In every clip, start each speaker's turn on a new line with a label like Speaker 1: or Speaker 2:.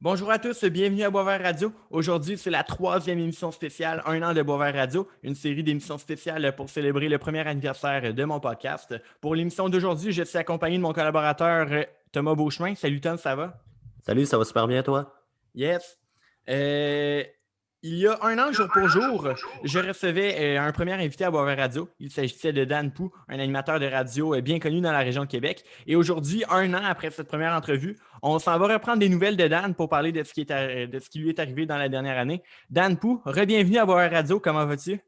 Speaker 1: Bonjour à tous, bienvenue à Boisvert Radio. Aujourd'hui, c'est la troisième émission spéciale, un an de Boisvert Radio, une série d'émissions spéciales pour célébrer le premier anniversaire de mon podcast. Pour l'émission d'aujourd'hui, je suis accompagné de mon collaborateur Thomas Beauchemin. Salut Tom, ça va?
Speaker 2: Salut, ça va super bien toi?
Speaker 1: Yes. Il y a un an, jour pour jour, je recevais un premier invité à Boisvert Radio. Il s'agissait de Dan Pou, un animateur de radio bien connu dans la région de Québec. Et aujourd'hui, un an après cette première entrevue, on s'en va reprendre des nouvelles de Dan pour parler de ce qui lui est arrivé dans la dernière année. Dan Pou, re-bienvenue à Boisvert Radio. Comment vas-tu?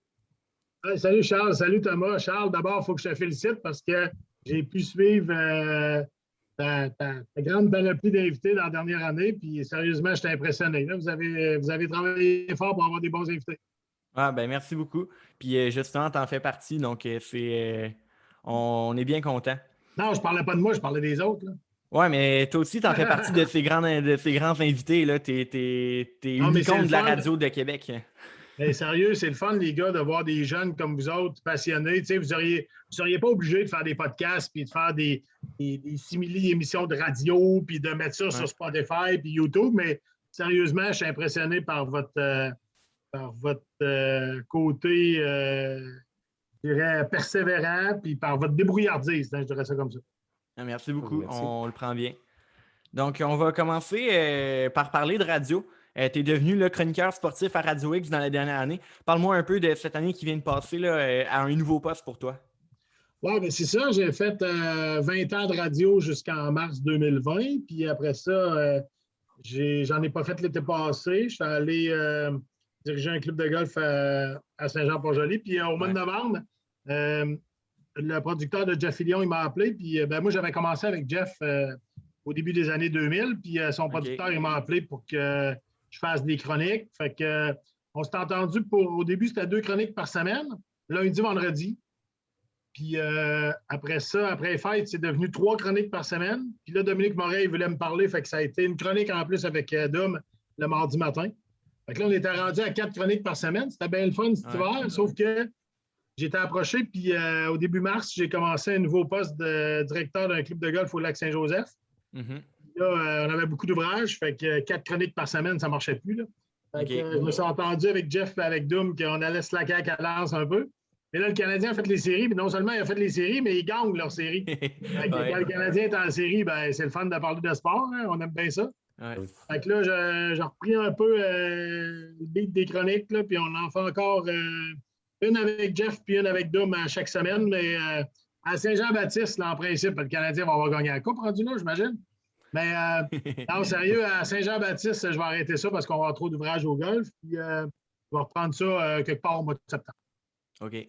Speaker 3: Hey, salut Charles, salut Thomas. Charles, d'abord, il faut que je te félicite parce que j'ai pu suivre ta grande panoplie d'invités dans la dernière année. Puis sérieusement, j'étais impressionné. Là, vous avez travaillé fort pour avoir des bons invités.
Speaker 1: Ah, ben merci beaucoup. Puis justement, tu en fais partie, donc on est bien content.
Speaker 3: Non, je ne parlais pas de moi, je parlais des autres. Là.
Speaker 1: Ouais, mais toi aussi, tu en fais partie de ces grands invités. Tu es une icône de la radio de Québec.
Speaker 3: Mais sérieux, c'est le fun, les gars, de voir des jeunes comme vous autres, passionnés. Tu sais, vous seriez pas obligés de faire des podcasts puis de faire des simili-émissions de radio puis de mettre ça sur Spotify puis YouTube. Mais sérieusement, je suis impressionné par votre côté, je dirais, persévérant puis par votre débrouillardise. Je dirais ça comme ça.
Speaker 1: Merci beaucoup. Merci. On le prend bien. Donc, on va commencer par parler de radio. Tu es devenu le chroniqueur sportif à Radio X dans la dernière année. Parle-moi un peu de cette année qui vient de passer là, à un nouveau poste pour toi.
Speaker 3: Oui, bien c'est ça. J'ai fait 20 ans de radio jusqu'en mars 2020. Puis après ça, j'en ai pas fait l'été passé. Je suis allé diriger un club de golf à Saint-Jean-Port-Joli. Puis au mois de novembre, le producteur de Jeff Fillion, il m'a appelé. Puis moi, j'avais commencé avec Jeff au début des années 2000. Puis son producteur, il m'a appelé pour que je fasse des chroniques. Fait que on s'est entendu au début, c'était 2 chroniques par semaine, lundi, vendredi. Puis après ça, après les fêtes, c'est devenu 3 chroniques par semaine. Puis là, Dominique Moret, il voulait me parler. Fait que ça a été une chronique en plus avec Dom le mardi matin. Fait que là, on était rendu à 4 chroniques par semaine. C'était bien le fun cet hiver, sauf que j'ai été approché. Puis au début mars, j'ai commencé un nouveau poste de directeur d'un club de golf au Lac-Saint-Joseph. Mm-hmm. Là, on avait beaucoup d'ouvrages, fait que 4 chroniques par semaine, ça ne marchait plus. Là. Fait que, je me suis entendu avec Jeff et avec Doom qu'on allait se laquer à cadence un peu. Mais là, le Canadien a fait les séries, puis non seulement il a fait les séries, mais il gagne leurs séries. Quand le Canadien est en série, ben, c'est le fun de parler de sport, hein? On aime bien ça. Ouais. Fait que là, j'ai repris un peu le beat des chroniques, là, puis on en fait encore une avec Jeff puis une avec Doom à chaque semaine. Mais à Saint-Jean-Baptiste, là, en principe, le Canadien va avoir gagné la coupe rendu là, j'imagine. Mais non, sérieux, à Saint-Jean-Baptiste, je vais arrêter ça parce qu'on va avoir trop d'ouvrages au golf. Puis je vais reprendre ça quelque part au mois de septembre.
Speaker 1: OK.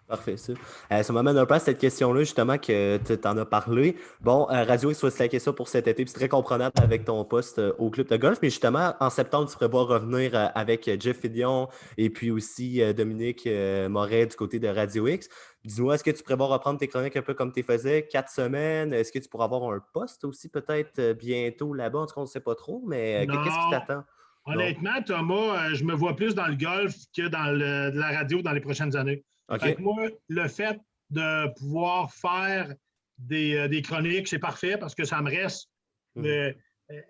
Speaker 2: Parfait, ça. Ça m'amène un peu à cette question-là, justement, que tu en as parlé. Bon, Radio X, c'est la question pour cet été, puis c'est très comprenable avec ton poste au club de golf, mais justement, en septembre, tu prévois revenir avec Jeff Fillion et puis aussi Dominique Moret du côté de Radio X. Dis-moi, est-ce que tu prévois reprendre tes chroniques un peu comme tu les faisais, 4 semaines? Est-ce que tu pourras avoir un poste aussi peut-être bientôt là-bas? En tout cas, on ne sait pas trop, mais qu'est-ce qui t'attend?
Speaker 3: Honnêtement, Thomas, je me vois plus dans le golf que dans la radio dans les prochaines années. Okay. Fait que moi, le fait de pouvoir faire des chroniques, c'est parfait parce que ça me reste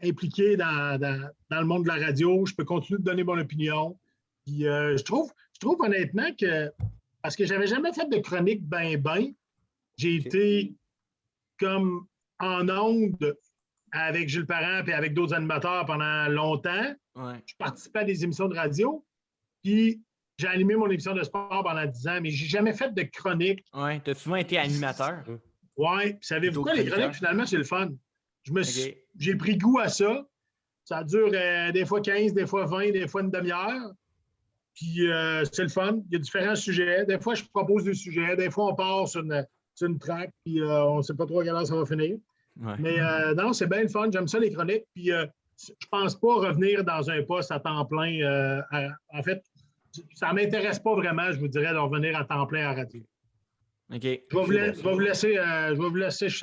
Speaker 3: impliqué dans le monde de la radio. Je peux continuer de donner mon opinion. Puis je trouve honnêtement que, parce que j'avais jamais fait de chronique ben, j'ai été comme en onde avec Jules Parent et avec d'autres animateurs pendant longtemps. Ouais. Je participais à des émissions de radio. Puis j'ai animé mon émission de sport pendant 10 ans, mais j'ai jamais fait de chronique.
Speaker 1: Oui, tu as souvent été animateur.
Speaker 3: Oui, puis savez-vous quoi, les chroniques, finalement, c'est le fun. J'ai pris goût à ça. Ça dure des fois 15, des fois 20, des fois une demi-heure. Puis c'est le fun. Il y a différents sujets. Des fois, je propose des sujets. Des fois, on part sur une track, puis on ne sait pas trop à quelle heure ça va finir. Ouais. Mais non, c'est bien le fun. J'aime ça, les chroniques. Puis je pense pas revenir dans un poste à temps plein. En fait, ça ne m'intéresse pas vraiment, je vous dirais, de revenir à temps plein à radio.
Speaker 1: OK.
Speaker 3: Je vais vous laisser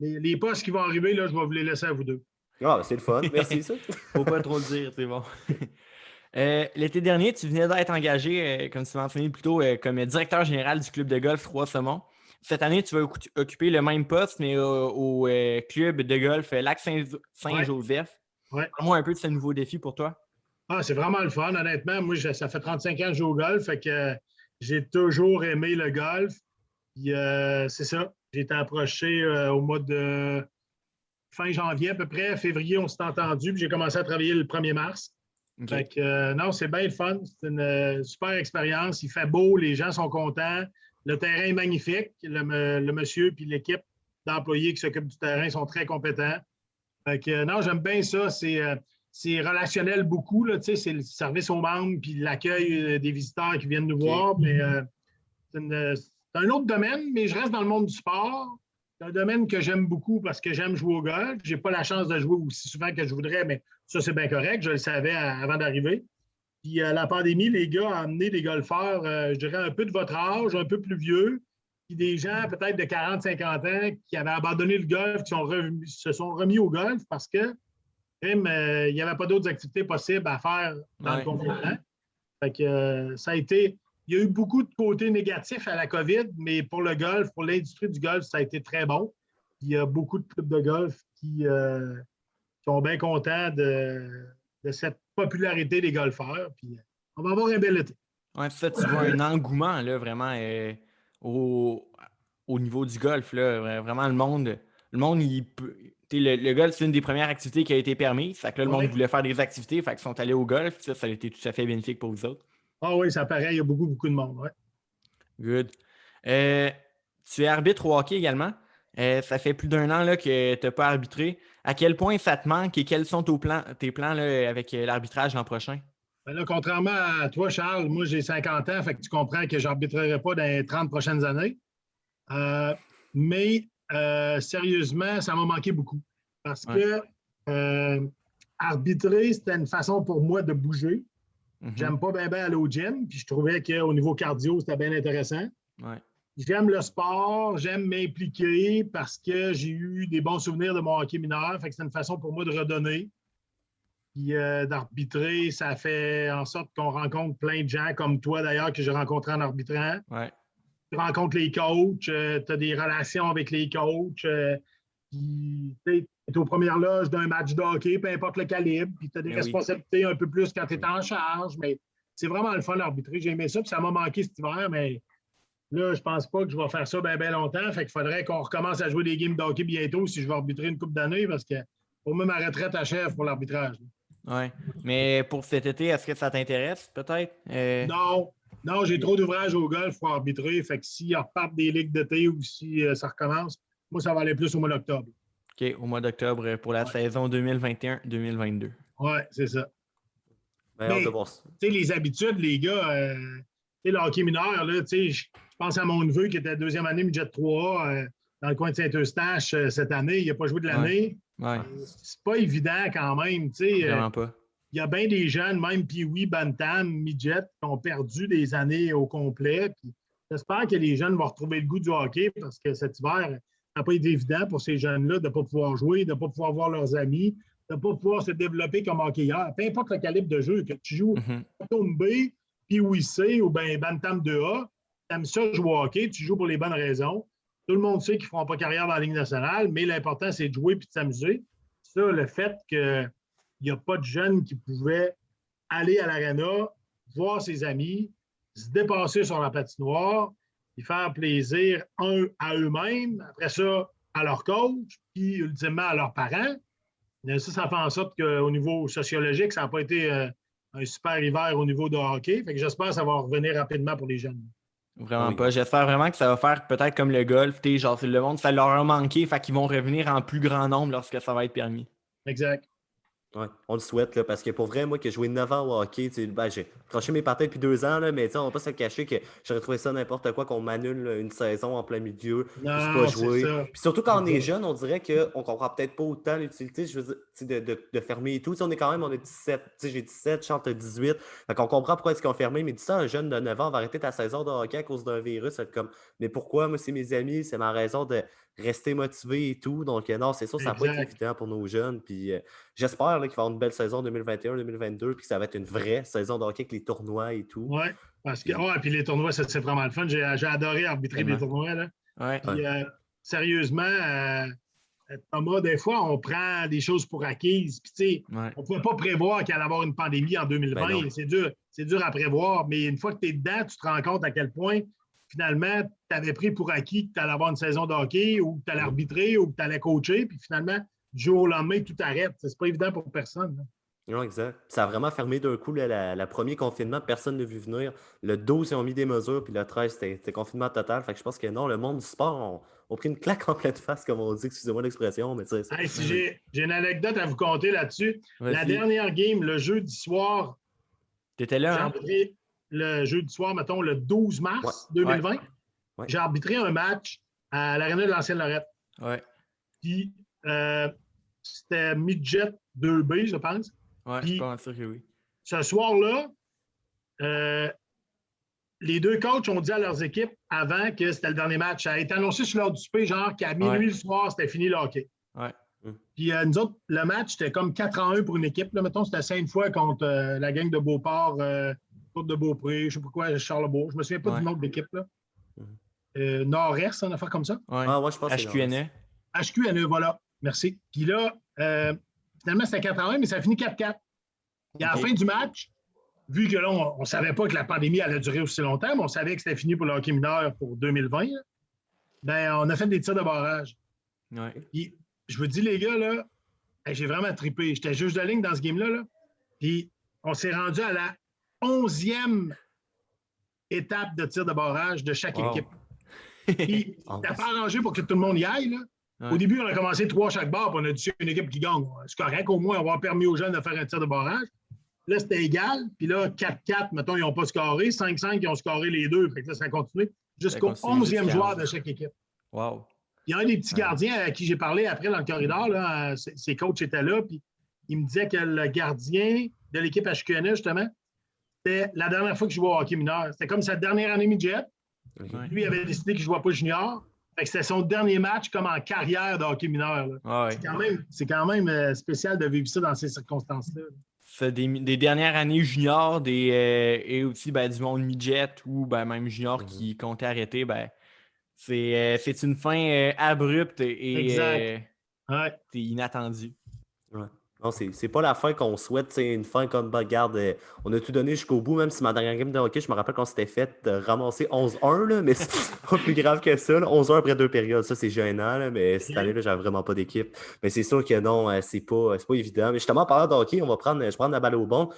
Speaker 3: les postes qui vont arriver, là, je vais vous les laisser à vous deux.
Speaker 2: Ah, c'est le fun. Merci, ça.
Speaker 1: Faut pas trop le dire, c'est bon. L'été dernier, tu venais d'être engagé, comme tu mentionné plus tôt, comme directeur général du club de golf Trois-Saumons. cette année, tu vas occuper le même poste, mais au club de golf Lac-Saint-Joseph.
Speaker 3: Ouais.
Speaker 1: Parle-moi un peu de ce nouveau défi pour toi.
Speaker 3: Ah, c'est vraiment le fun, honnêtement. Moi, ça fait 35 ans que je joue au golf, fait que j'ai toujours aimé le golf. Puis, c'est ça. J'ai été approché au mois de fin janvier à peu près. Février, on s'est entendu, puis j'ai commencé à travailler le 1er mars.
Speaker 1: Okay.
Speaker 3: Fait que, non, c'est bien le fun. C'est une super expérience. Il fait beau, les gens sont contents. Le terrain est magnifique. Le monsieur puis l'équipe d'employés qui s'occupent du terrain sont très compétents. Fait que, non, j'aime bien ça. C'est relationnel beaucoup. Là, c'est le service aux membres puis l'accueil des visiteurs qui viennent nous voir. Mais c'est un autre domaine, mais je reste dans le monde du sport. C'est un domaine que j'aime beaucoup parce que j'aime jouer au golf. Je n'ai pas la chance de jouer aussi souvent que je voudrais, mais ça, c'est bien correct. Je le savais avant d'arriver. Puis la pandémie, les gars, ont amené des golfeurs, je dirais, un peu de votre âge, un peu plus vieux, puis des gens peut-être de 40-50 ans qui avaient abandonné le golf, qui se sont remis au golf parce que même il n'y avait pas d'autres activités possibles à faire dans le confinement. Fait que ça a été... Il y a eu beaucoup de côtés négatifs à la COVID, mais pour le golf, pour l'industrie du golf, ça a été très bon. Il y a beaucoup de clubs de golf qui sont bien contents de cette popularité des golfeurs. Puis, on va avoir un bel été.
Speaker 1: Oui, ça, tu vois un engouement là, vraiment au niveau du golf. Là, vraiment, le monde le golf, c'est une des premières activités qui a été permise. Fait que là, le monde voulait faire des activités, fait qu'ils sont allés au golf. Ça a été tout à fait bénéfique pour vous autres.
Speaker 3: Ah oui, ça paraît, il y a beaucoup de monde. Ouais.
Speaker 1: Good. Tu es arbitre au hockey également. Ça fait plus d'1 an là, que tu n'as pas arbitré. À quel point ça te manque et quels sont tes plans là, avec l'arbitrage l'an prochain?
Speaker 3: Ben là, contrairement à toi, Charles, moi j'ai 50 ans, fait que tu comprends que je n'arbitrerai pas dans les 30 prochaines années. Mais sérieusement, ça m'a manqué beaucoup. Parce que arbitrer, c'était une façon pour moi de bouger. J'aime pas bien aller au gym, puis je trouvais qu'au niveau cardio, c'était bien intéressant.
Speaker 1: Ouais.
Speaker 3: J'aime le sport, j'aime m'impliquer parce que j'ai eu des bons souvenirs de mon hockey mineur. Fait que c'est une façon pour moi de redonner. Puis d'arbitrer, ça fait en sorte qu'on rencontre plein de gens comme toi d'ailleurs que j'ai rencontré en arbitrant.
Speaker 1: Ouais.
Speaker 3: Tu rencontres les coachs, tu as des relations avec les coachs. Puis tu es aux premières loges d'un match de hockey, peu importe le calibre. Puis tu as des responsabilités un peu plus quand tu es en charge. Mais c'est vraiment le fun d'arbitrer. J'ai aimé ça, puis ça m'a manqué cet hiver, mais là, je pense pas que je vais faire ça bien longtemps. Fait qu'il faudrait qu'on recommence à jouer des games de hockey bientôt si je veux arbitrer une couple d'années parce que pour moi, ma retraite achève pour l'arbitrage.
Speaker 1: Oui. Mais pour cet été, est-ce que ça t'intéresse peut-être?
Speaker 3: Non, j'ai trop d'ouvrages au golf pour arbitrer. Fait que s'ils repartent des ligues d'été ou si ça recommence, moi, ça va aller plus au mois d'octobre.
Speaker 1: OK, au mois d'octobre pour la saison 2021-2022.
Speaker 3: Oui, c'est ça.
Speaker 2: Mais
Speaker 3: les habitudes, les gars, le hockey mineur, là, je pense à mon neveu qui était deuxième année midget 3A dans le coin de Saint-Eustache cette année. Il n'a pas joué de l'année.
Speaker 1: Ouais.
Speaker 3: C'est pas évident quand même.
Speaker 1: Vraiment pas.
Speaker 3: Il y a bien des jeunes, même Pee-Wee, Bantam, midget, qui ont perdu des années au complet. Puis, j'espère que les jeunes vont retrouver le goût du hockey parce que cet hiver, ça n'a pas été évident pour ces jeunes-là de ne pas pouvoir jouer, de ne pas pouvoir voir leurs amis, de ne pas pouvoir se développer comme hockeyeur. Peu importe le calibre de jeu, que tu joues Bantam B, Pee-Wee C ou bien Bantam 2A, tu aimes ça jouer au hockey, tu joues pour les bonnes raisons. Tout le monde sait qu'ils ne feront pas carrière dans la Ligue nationale, mais l'important, c'est de jouer et de s'amuser. Ça, le fait qu'il n'y a pas de jeunes qui pouvaient aller à l'aréna, voir ses amis, se dépasser sur la patinoire, et faire plaisir à eux-mêmes, après ça, à leur coach, puis ultimement à leurs parents. Ça fait en sorte qu'au niveau sociologique, ça n'a pas été un super hiver au niveau de hockey. Fait que j'espère que ça va revenir rapidement pour les jeunes.
Speaker 1: Vraiment pas. J'espère vraiment que ça va faire peut-être comme le golf. Genre, le monde, ça leur a manqué, fait qu'ils vont revenir en plus grand nombre lorsque ça va être permis.
Speaker 3: Exact.
Speaker 2: Ouais, on le souhaite, là, parce que pour vrai, moi, que j'ai joué 9 ans au hockey, j'ai tranché mes patins depuis 2 ans, là, mais on va pas se cacher que j'aurais trouvé ça n'importe quoi qu'on m'annule une saison en plein milieu, puis pas jouer. Puis surtout quand on est jeune, on dirait qu'on comprend peut-être pas autant l'utilité, je veux dire, de fermer et tout. On a 17, j'ai 17, Chante 18, fait qu'on comprend pourquoi est-ce qu'on fermé, mais dis ça, un jeune de 9 ans va arrêter ta saison de hockey à cause d'un virus, être comme, mais pourquoi? Moi, c'est mes amis, c'est ma raison de rester motivé et tout. Donc, non, c'est sûr, ça n'a pas été évident pour nos jeunes. Puis, j'espère qu'il va y avoir une belle saison 2021-2022 puis que ça va être une vraie saison de hockey avec les tournois et tout.
Speaker 3: Oui, parce que puis les tournois, c'est vraiment le fun. J'ai adoré arbitrer les tournois. Là.
Speaker 1: Ouais.
Speaker 3: Puis, sérieusement, Thomas, des fois, on prend des choses pour acquises. Puis, tu sais, on ne pouvait pas prévoir qu'il allait y avoir une pandémie en 2020.
Speaker 2: Ben
Speaker 3: c'est dur à prévoir. Mais une fois que tu es dedans, tu te rends compte à quel point, finalement, tu avais pris pour acquis que tu allais avoir une saison de hockey ou que tu allais arbitrer ou que tu allais coacher. Puis, finalement, du jour au lendemain, tout arrête. C'est pas évident pour personne.
Speaker 2: Non, exact. Ça a vraiment fermé d'un coup le premier confinement. Personne n'a vu venir. Le 12, ils ont mis des mesures, puis le 13, c'était confinement total. Fait que je pense que non, le monde du sport ont pris une claque en pleine face, comme on dit. Excusez-moi l'expression, mais tu sais.
Speaker 3: Hey, si j'ai une anecdote à vous conter là-dessus.
Speaker 1: Vas-y.
Speaker 3: La dernière game, le jeudi soir,
Speaker 1: T'étais là,
Speaker 3: j'ai
Speaker 1: hein?
Speaker 3: arbitré le jeudi soir, mettons, le 12 mars 2020.
Speaker 2: Ouais.
Speaker 3: J'ai arbitré un match à l'Arena de l'Ancienne-Lorette.
Speaker 1: Ouais.
Speaker 3: Puis, c'était Midget 2B, je pense.
Speaker 1: Ouais, je
Speaker 3: Puis,
Speaker 1: suis pas sûr que oui.
Speaker 3: ce soir-là, les deux coachs ont dit à leurs équipes avant que c'était le dernier match. Ça a été annoncé sur l'heure du souper, genre qu'à minuit le soir, c'était fini le hockey.
Speaker 1: Ouais.
Speaker 3: Puis nous autres, le match, c'était comme 4-1 pour une équipe. Là, mettons, c'était 5 fois contre la gang de Beauport, Côte de Beaupré, je ne sais pas quoi, Charlebourg. Je ne me souviens pas du nom de l'équipe. Nord-Est, une affaire comme ça.
Speaker 1: Ouais.
Speaker 2: Ah, ouais, je pense que c'est
Speaker 1: HQNE.
Speaker 3: HQNE, voilà. Merci. Puis là, finalement, c'était 4-1, mais ça a fini 4-4. Et à la fin du match, vu que là, on ne savait pas que la pandémie allait durer aussi longtemps, mais on savait que c'était fini pour le hockey mineur pour 2020, là, ben, on a fait des tirs de barrage.
Speaker 1: Ouais.
Speaker 3: Puis, je vous dis, les gars, là, j'ai vraiment trippé. J'étais juge de ligne dans ce game-là. Là. Puis, on s'est rendu à la 11e étape de tir de barrage de chaque équipe. Puis, c'était pas arrangé pour que tout le monde y aille. Là. Ouais. Au début, on a commencé 3 chaque barre, puis on a dit une équipe qui gagne. C'est correct, au moins, on va avoir permis aux jeunes de faire un tir de barrage. Là, c'était égal. Puis là, 4-4, mettons, ils n'ont pas scoré. 5-5, ils ont scoré les deux. Fait que là, ça a continué jusqu'au 11e joueur de chaque équipe.
Speaker 1: Wow.
Speaker 3: Il y a un des petits gardiens à qui j'ai parlé après dans le corridor, là, ses coachs étaient là, puis il me disait que le gardien de l'équipe HQNE, justement, c'était la dernière fois qu'il jouait au hockey mineur. C'était comme sa dernière année midget. Okay. Lui, il avait décidé qu'il ne jouait pas junior. Fait que c'était son dernier match comme en carrière de hockey mineur. Ouais. C'est quand même spécial de vivre ça dans ces circonstances-là.
Speaker 1: C'est des dernières années junior et aussi du monde midget ou même junior qui comptait arrêter. C'est une fin abrupte et inattendue.
Speaker 2: Ouais. Non, c'est pas la fin qu'on souhaite. C'est une fin comme, regarde, on a tout donné jusqu'au bout, même si ma dernière game de hockey, je me rappelle qu'on s'était fait ramasser 11-1, là, mais c'est pas plus grave que ça. 11-1 après 2 périodes, ça c'est gênant, là, mais cette année-là, j'avais vraiment pas d'équipe. Mais c'est sûr que non, c'est pas évident. Mais justement, en parlant de hockey, je vais prendre la balle au bon.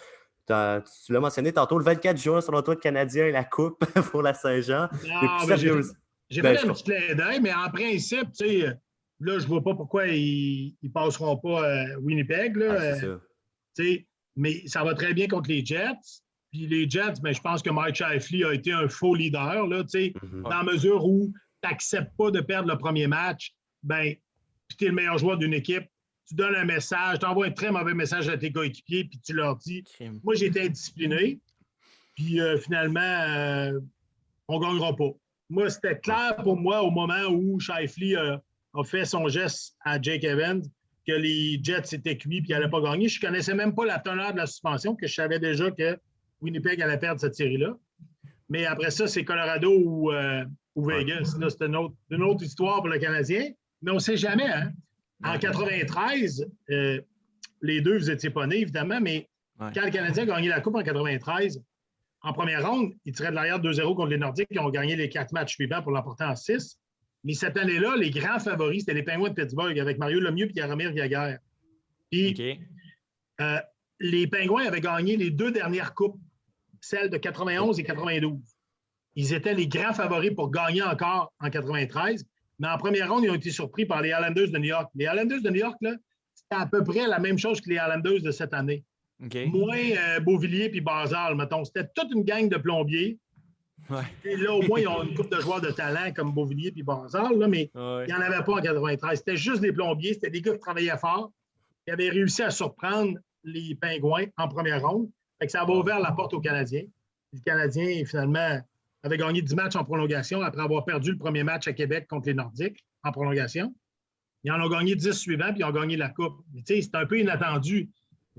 Speaker 2: Tu l'as mentionné tantôt, le 24 juin, selon toi, le Canadien et la Coupe pour la Saint-Jean.
Speaker 3: J'ai fait un petit clin d'œil, mais en principe, tu sais, là, je ne vois pas pourquoi ils ne passeront pas Winnipeg. Là, mais ça va très bien contre les Jets. Puis les Jets, je pense que Mike Scheifele a été un faux leader, là, dans la mesure où tu n'acceptes pas de perdre le premier match, puis tu es le meilleur joueur d'une équipe, tu donnes un message, tu envoies un très mauvais message à tes coéquipiers, puis tu leur dis « Moi, j'ai été indiscipliné, puis finalement, on ne gagnera pas. » Moi, c'était clair pour moi au moment où Scheifele a fait son geste à Jake Evans que les Jets étaient cuits et qu'ils n'allaient pas gagner. Je ne connaissais même pas la teneur de la suspension, que je savais déjà que Winnipeg allait perdre cette série-là. Mais après ça, c'est Colorado ou Vegas. Là, c'est une autre histoire pour le Canadien. Mais on ne sait jamais. Hein? En 93, les deux, vous n'étiez pas nés, évidemment, mais quand le Canadien a gagné la Coupe en 93, en première ronde, ils tiraient de l'arrière 2-0 contre les Nordiques qui ont gagné les 4 matchs suivants pour l'emporter en 6. Mais cette année-là, les grands favoris, c'était les Penguins de Pittsburgh avec Mario Lemieux et Jaromir Jagr. Puis, les Penguins avaient gagné les 2 dernières coupes, celles de 91 et 92. Ils étaient les grands favoris pour gagner encore en 93. Mais en première ronde, ils ont été surpris par les Islanders de New York. Les Islanders de New York, là, c'était à peu près la même chose que les Islanders de cette année. Moins Beauvillier puis Bazal, mettons. C'était toute une gang de plombiers. Et là, au moins, ils ont une couple de joueurs de talent comme Beauvillier puis Bazal, là, mais il n'y en avait pas en 93. C'était juste des plombiers. C'était des gars qui travaillaient fort, qui avaient réussi à surprendre les Pingouins en première ronde. Fait que ça avait ouvert la porte aux Canadiens. Les Canadiens, finalement, avaient gagné 10 matchs en prolongation après avoir perdu le premier match à Québec contre les Nordiques en prolongation. Ils en ont gagné 10 suivants, puis ils ont gagné la Coupe. Mais tu sais, c'est un peu inattendu.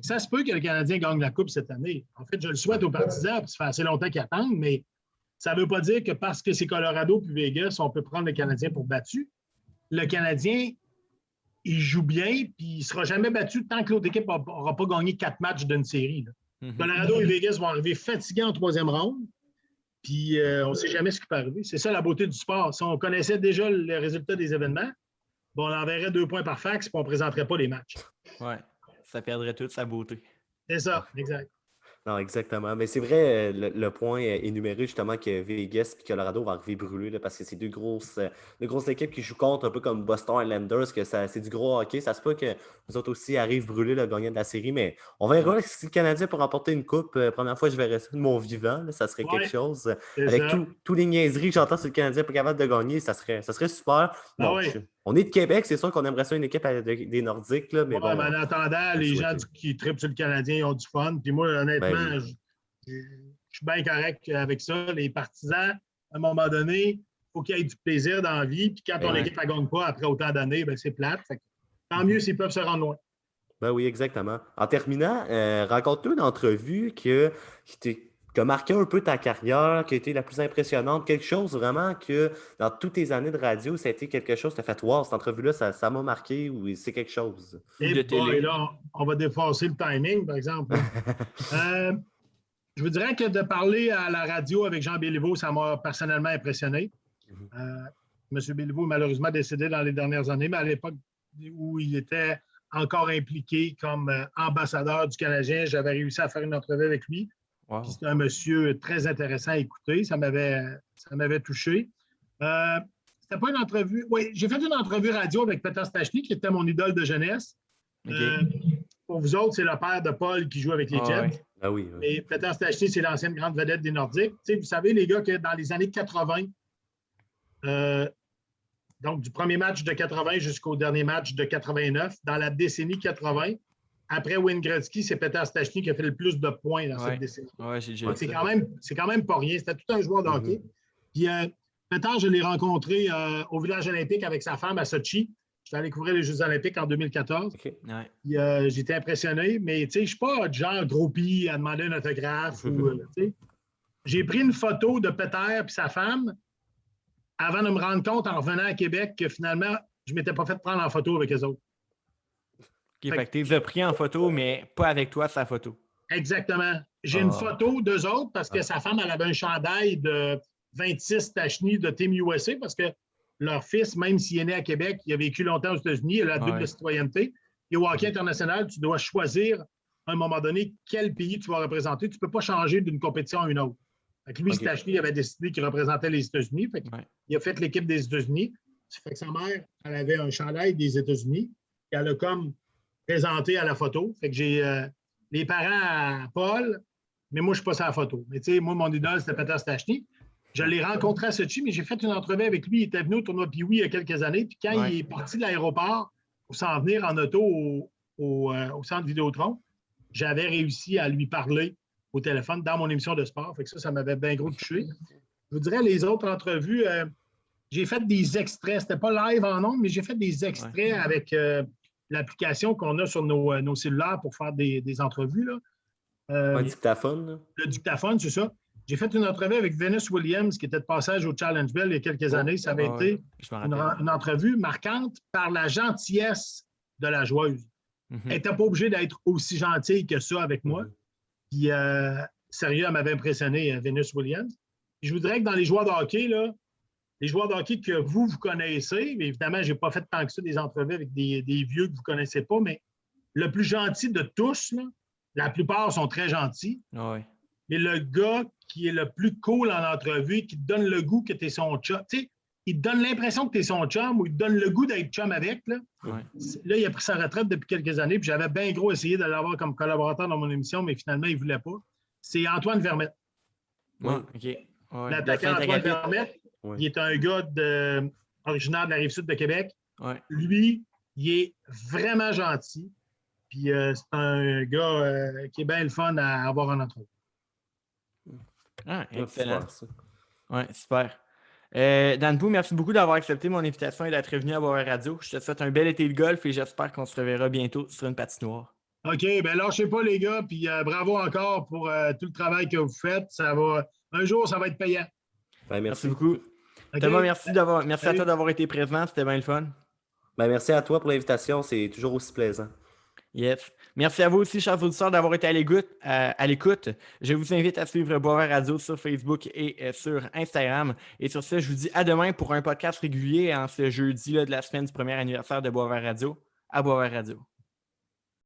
Speaker 3: Ça se peut que le Canadien gagne la Coupe cette année. En fait, je le souhaite aux partisans, puis ça fait assez longtemps qu'ils attendent, mais Ça ne veut pas dire que parce que c'est Colorado puis Vegas, on peut prendre le Canadien pour battu. Le Canadien, il joue bien, puis il ne sera jamais battu tant que l'autre équipe n'aura pas gagné 4 matchs d'une série. Colorado et Vegas vont arriver fatigués en troisième ronde, puis on ne sait jamais ce qui peut arriver. C'est ça la beauté du sport. Si on connaissait déjà les résultats des événements, bon, on enverrait 2 points par fax, puis on ne présenterait pas les matchs.
Speaker 1: Oui, ça perdrait toute sa beauté.
Speaker 3: C'est ça, exact.
Speaker 2: Non, exactement. Mais c'est vrai, le point énuméré justement que Vegas et Colorado vont arriver brûlés là, parce que c'est deux grosses équipes qui jouent contre, un peu comme Boston Islanders, que c'est du gros hockey. Ça se peut que nous autres aussi arrivent brûlés, le gagnant de la série, mais on verra si le Canadien peut remporter une coupe. Première fois, je verrais ça de mon vivant. Là, ça serait quelque chose. Avec tous les niaiseries que j'entends sur le Canadien pas capable de gagner, ça serait super. Bon, on est de Québec, c'est sûr qu'on aimerait ça une équipe des Nordiques, là, mais bon.
Speaker 3: Mais en attendant, les gens qui trippent sur le Canadien, ils ont du fun. Puis moi, honnêtement, je suis bien correct avec ça. Les partisans, à un moment donné, il faut qu'il y ait du plaisir dans la vie. Puis quand ton équipe ne gagne pas après autant d'années, ben c'est plate. Tant mieux s'ils peuvent se rendre loin.
Speaker 2: Ben oui, exactement. En terminant, raconte-nous une entrevue qui a marqué un peu ta carrière, qui a été la plus impressionnante, quelque chose vraiment que dans toutes tes années de radio, ça a été quelque chose, tu as fait, wow, cette entrevue-là, ça m'a marqué ou c'est quelque chose?
Speaker 3: Et là, on va dépasser le timing, par exemple. Je vous dirais que de parler à la radio avec Jean Béliveau, ça m'a personnellement impressionné. M. Béliveau est malheureusement décédé dans les dernières années, mais à l'époque où il était encore impliqué comme ambassadeur du Canadien, j'avais réussi à faire une entrevue avec lui. Wow. C'est un monsieur très intéressant à écouter. Ça m'avait touché. C'était pas une entrevue. Oui, j'ai fait une entrevue radio avec Peter Stachny, qui était mon idole de jeunesse. Pour vous autres, c'est le père de Paul qui joue avec les Jets.
Speaker 2: Ouais. Ah oui.
Speaker 3: Et Peter Stachny, c'est l'ancienne grande vedette des Nordiques. Vous savez, les gars, que dans les années 80, donc du premier match de 80 jusqu'au dernier match de 89, dans la décennie 80, après Wayne Gretzky, c'est Peter Stachny qui a fait le plus de points dans cette décennie. C'est quand même pas rien. C'était tout un joueur de hockey. Puis Peter, je l'ai rencontré au village olympique avec sa femme à Sochi. Je suis allé couvrir les Jeux olympiques en 2014. J'étais impressionné, mais je ne suis pas du genre groupie à demander un autographe. J'ai pris une photo de Peter et sa femme avant de me rendre compte en revenant à Québec que finalement, je ne m'étais pas fait prendre en photo avec eux autres.
Speaker 1: OK, fait que tu les as pris en photo, mais pas avec toi, sa photo.
Speaker 3: Exactement. J'ai une photo d'eux autres parce que sa femme, elle avait un chandail de 26 Stachny de Team USA parce que leur fils, même s'il est né à Québec, il a vécu longtemps aux États-Unis, il a la double citoyenneté. Et au hockey international, tu dois choisir à un moment donné quel pays tu vas représenter. Tu ne peux pas changer d'une compétition à une autre. Fait que lui, Stachny avait décidé qu'il représentait les États-Unis. Il a fait l'équipe des États-Unis. Ça fait que sa mère, elle avait un chandail des États-Unis. Et elle a comme présenté à la photo. Fait que j'ai les parents à Paul, mais moi, je ne suis pas sur la photo. Mais tu sais, moi, mon idole, c'était Peter Stachny. Je l'ai rencontré à Sochi, mais j'ai fait une entrevue avec lui. Il était venu au tournoi Pee-Wee il y a quelques années. Puis quand il est parti de l'aéroport pour s'en venir en auto au centre Vidéotron, j'avais réussi à lui parler au téléphone dans mon émission de sport. Fait que ça m'avait bien gros touché. Je vous dirais, les autres entrevues, j'ai fait des extraits. C'était pas live en ondes, mais j'ai fait des extraits avec l'application qu'on a sur nos cellulaires pour faire des entrevues. Là.
Speaker 2: Un dictaphone.
Speaker 3: Le dictaphone, c'est ça. J'ai fait une entrevue avec Venus Williams, qui était de passage au Challenge Bell il y a quelques années. Ça avait été une entrevue marquante par la gentillesse de la joueuse. Elle n'était pas obligée d'être aussi gentille que ça avec moi. Puis, sérieux, elle m'avait impressionné, Venus Williams. Puis, je vous dirais que dans les joueurs de hockey, là, les joueurs de hockey que vous connaissez, mais évidemment, je n'ai pas fait tant que ça des entrevues avec des vieux que vous ne connaissez pas, mais le plus gentil de tous, là, la plupart sont très gentils. Mais le gars qui est le plus cool en entrevue, qui te donne le goût que tu es son chum, tu sais, il te donne l'impression que tu es son chum ou il te donne le goût d'être chum avec. Là, là il a pris sa retraite depuis quelques années, puis j'avais bien gros essayé de l'avoir comme collaborateur dans mon émission, mais finalement, il ne voulait pas. C'est Antoine Vermette. L'attaquant Antoine Vermette, il est un gars originaire de la Rive-Sud de Québec. Lui, il est vraiment gentil. Puis c'est un gars qui est bien le fun à avoir en entrevue.
Speaker 1: Excellent. Super. Dan Pou, merci beaucoup d'avoir accepté mon invitation et d'être venu à Boisvert Radio. Je te souhaite un bel été de golf et j'espère qu'on se reverra bientôt sur une patinoire. OK, bien lâchez pas les gars, puis bravo encore pour tout le travail que vous faites. Un jour, ça va être payant.
Speaker 2: Ben,
Speaker 1: Merci
Speaker 2: merci.
Speaker 1: beaucoup.
Speaker 3: OK?
Speaker 1: Thomas, merci à
Speaker 3: Salut.
Speaker 1: toi d'avoir été présent. C'était bien le fun.
Speaker 2: Ben, merci à toi pour l'invitation. C'est toujours aussi plaisant.
Speaker 1: Yes. Merci à vous aussi, chers auditeurs, d'avoir été à l'écoute. Je vous invite à suivre Boisvert Radio sur Facebook et sur Instagram. Et sur ce, je vous dis à demain pour un podcast régulier en ce jeudi là, de la semaine du premier anniversaire de Boisvert Radio à Boisvert Radio.